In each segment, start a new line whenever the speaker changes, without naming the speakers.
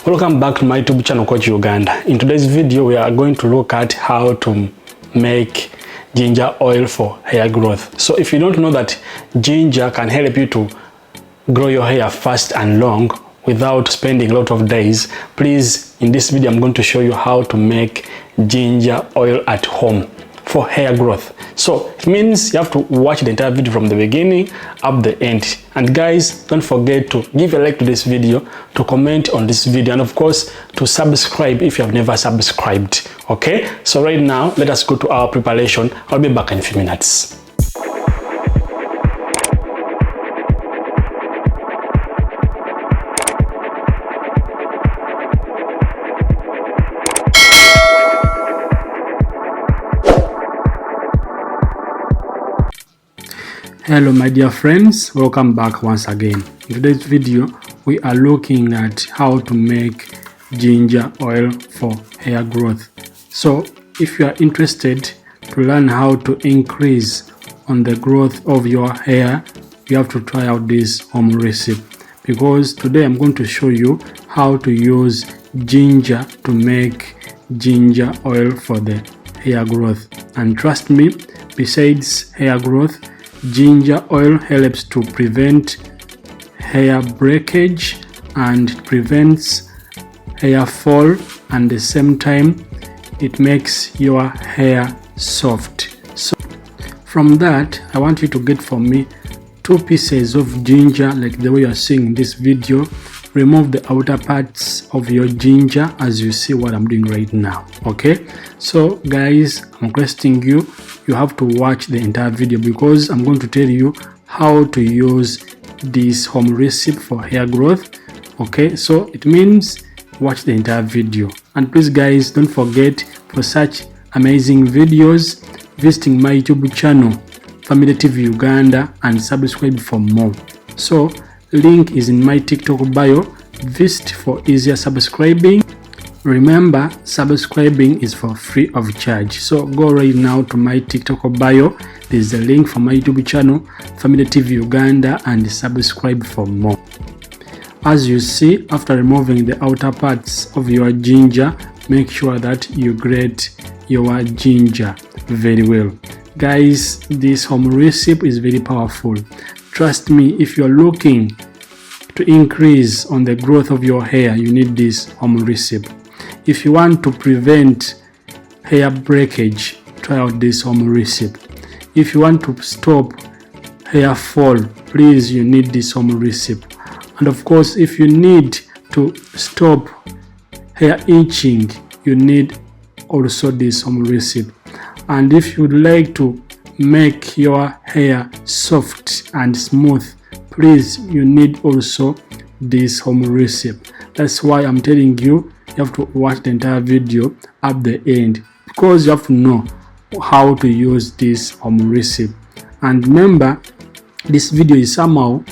Welcome back to my YouTube channel, Coach Uganda. In today's video, we are going to look at how to make ginger oil for hair growth. So if you don't know that ginger can help you to grow your hair fast and long without spending a lot of days, please, in this video, I'm going to show you how to make ginger oil at home for hair growth. So it means you have to watch the entire video from the beginning up the end. And guys, don't forget to give a like to this video, to comment on this video, and of course to subscribe if you have never subscribed. Okay, so right now let us go to our preparation. I'll be back in a few minutes. Hello my dear friends, welcome back once again. In today's video we are looking at how to make ginger oil for hair growth. So if you are interested to learn how to increase on the growth of your hair, you have to try out this home recipe, because today I'm going to show you how to use ginger to make ginger oil for the hair growth. And trust me, besides hair growth, ginger oil helps to prevent hair breakage and prevents hair fall, and at the same time it makes your hair soft. So from that, I want you to get for me 2 pieces of ginger like the way you are seeing in this video. Remove the outer parts of your ginger as you see what I'm doing right now. Okay, so guys, I'm requesting you have to watch the entire video, because I'm going to tell you how to use this home recipe for hair growth. Okay, so it means watch the entire video. And please guys, don't forget, for such amazing videos, visiting my YouTube channel Family TV Uganda, and subscribe for more. So link is in my TikTok bio. Visit for easier subscribing. Remember, subscribing is for free of charge. So go right now to my TikTok bio. There's a link for my YouTube channel Family TV Uganda, and subscribe for more. As you see, after removing the outer parts of your ginger, make sure that you grate your ginger very well. Guys, this home recipe is very powerful. Trust me, if you're looking to increase on the growth of your hair, you need this home recipe. If you want to prevent hair breakage, try out this home recipe. If you want to stop hair fall, please, you need this home recipe. And of course, if you need to stop hair itching, you need also this home recipe. And if you'd like to make your hair soft and smooth, please, you need also this home recipe. That's why I'm telling you, you have to watch the entire video up the end, because you have to know how to use this home recipe. And remember, this video is somehow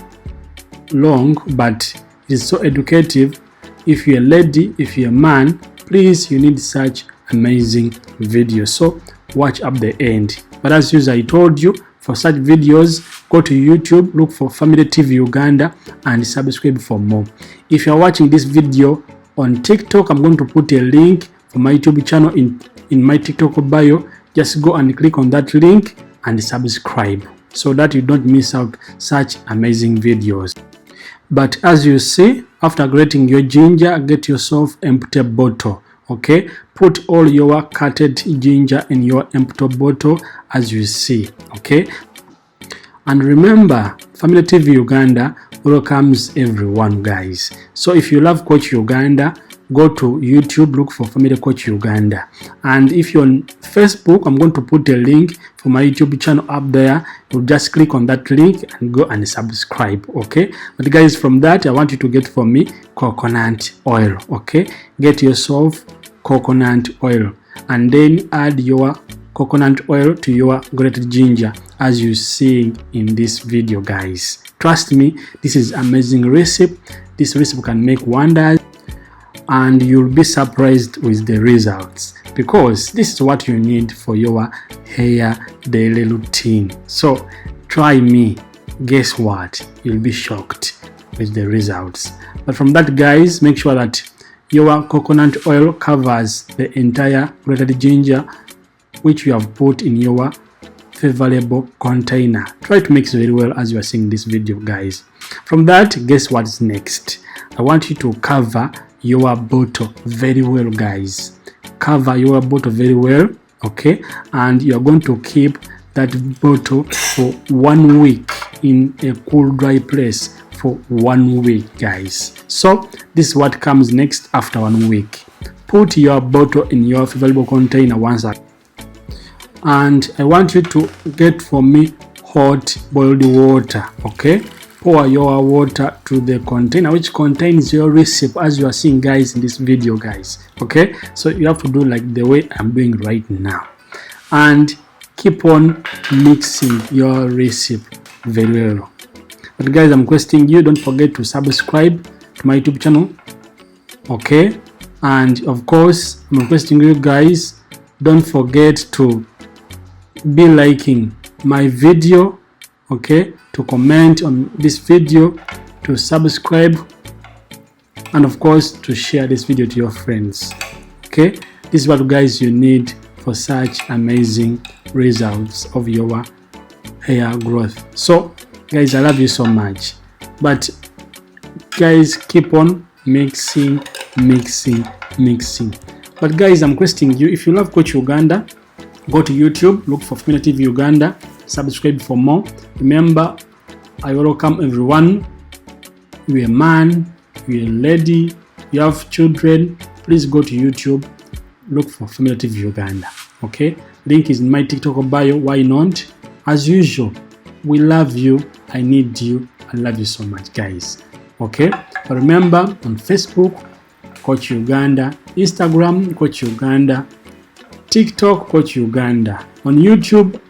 long, but it is so educative. If you're a lady, if you're a man, please, you need such amazing videos. So watch up the end. But as usual, I told you, for such videos, go to YouTube, look for Family TV Uganda, and subscribe for more. If you are watching this video on TikTok, I'm going to put a link for my YouTube channel in my TikTok bio. Just go and click on that link and subscribe, so that you don't miss out such amazing videos. But as you see, after grating your ginger, get yourself empty bottle. Okay, put all your cutted ginger in your empty bottle as you see. Okay, and remember, Family TV Uganda welcomes everyone, guys. So if you love Coach Uganda, go to YouTube, look for Family Coach Uganda. And if you're on Facebook, I'm going to put a link for my YouTube channel up there. You just click on that link and go and subscribe. Okay, but guys, from that, I want you to get for me coconut oil. Okay, get yourself coconut oil, and then add your coconut oil to your grated ginger as you see in this video, guys. Trust me, this is amazing recipe. This recipe can make wonders, and you'll be surprised with the results, because this is what you need for your hair daily routine. So try me, guess what, you'll be shocked with the results. But from that, guys, make sure that your coconut oil covers the entire grated ginger which you have put in your favorable container. Try to mix very well as you are seeing this video, guys. From that, guess what's next? I want you to cover your bottle very well, guys. Cover your bottle very well, okay? And you are going to keep that bottle for 1 week in a cool, dry place for 1 week, guys. So this is what comes next after 1 week. Put your bottle in your favorable container once again. And I want you to get for me hot boiled water, okay? Pour your water to the container which contains your recipe, as you are seeing, guys, in this video, guys, okay? So you have to do like the way I'm doing right now, and keep on mixing your recipe very well. But guys, I'm requesting you, don't forget to subscribe to my YouTube channel, okay? And of course, I'm requesting you guys, don't forget to be liking my video, okay, to comment on this video, to subscribe, and of course to share this video to your friends, okay? This is what, guys, you need for such amazing results of your hair growth. So guys, I love you so much, but guys, keep on mixing. But guys, I'm requesting you, if you love Coach Uganda, go to YouTube, look for Femina TV Uganda, subscribe for more. Remember, I welcome everyone. You're a man, you're a lady, you have children, please go to YouTube, look for Femina TV Uganda, okay? Link is in my TikTok bio, why not? As usual, we love you, I need you, I love you so much, guys, okay? But remember, on Facebook, Coach Uganda, Instagram, Coach Uganda, TikTok, Coach Uganda. On YouTube,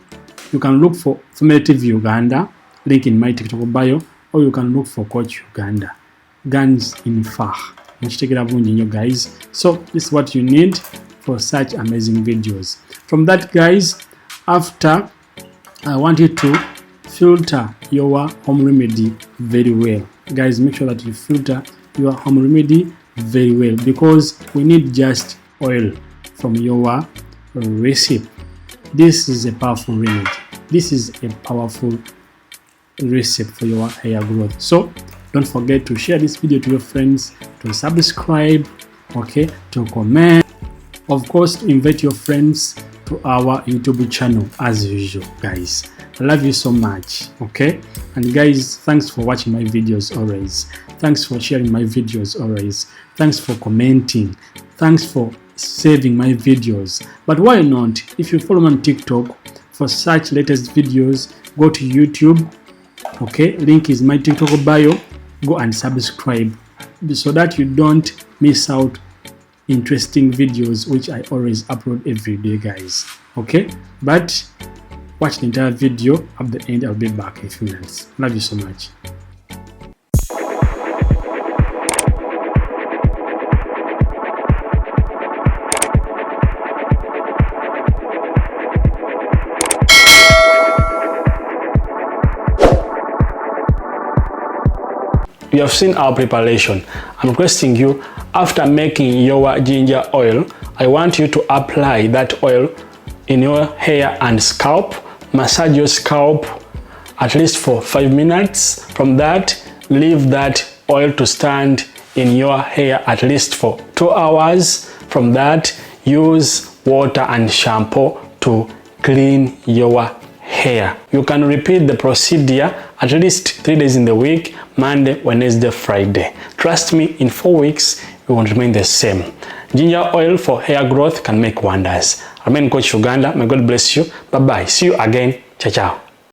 you can look for Femina TV Uganda, link in my TikTok bio, or you can look for Coach Uganda. Guns in far. Guys. So this is what you need for such amazing videos. From that, guys, after, I want you to filter your home remedy very well. Guys, make sure that you filter your home remedy very well, because we need just oil from your recipe. This is a powerful remedy. This is a powerful recipe for your hair growth. So don't forget to share this video to your friends, to subscribe, okay, to comment, of course to invite your friends to our YouTube channel as usual, guys. I love you so much, okay? And guys, thanks for watching my videos always. Thanks for sharing my videos always. Thanks for commenting. Thanks for saving my videos. But why not, if you follow me on TikTok for such latest videos, go to YouTube, okay? Link is my TikTok bio. Go and subscribe so that you don't miss out interesting videos which I always upload every day, guys, okay? But watch the entire video. At the end, I'll be back in a few minutes. Love you so much. You have seen our preparation. I'm requesting you, after making your ginger oil, I want you to apply that oil in your hair and scalp. Massage your scalp at least for 5 minutes. From that, leave that oil to stand in your hair at least for 2 hours. From that, use water and shampoo to clean your hair. You can repeat the procedure at least 3 days in the week, Monday, Wednesday, Friday. Trust me, in 4 weeks, you won't remain the same. Ginger oil for hair growth can make wonders. Remain Coach Uganda. May God bless you. Bye-bye. See you again. Ciao, ciao.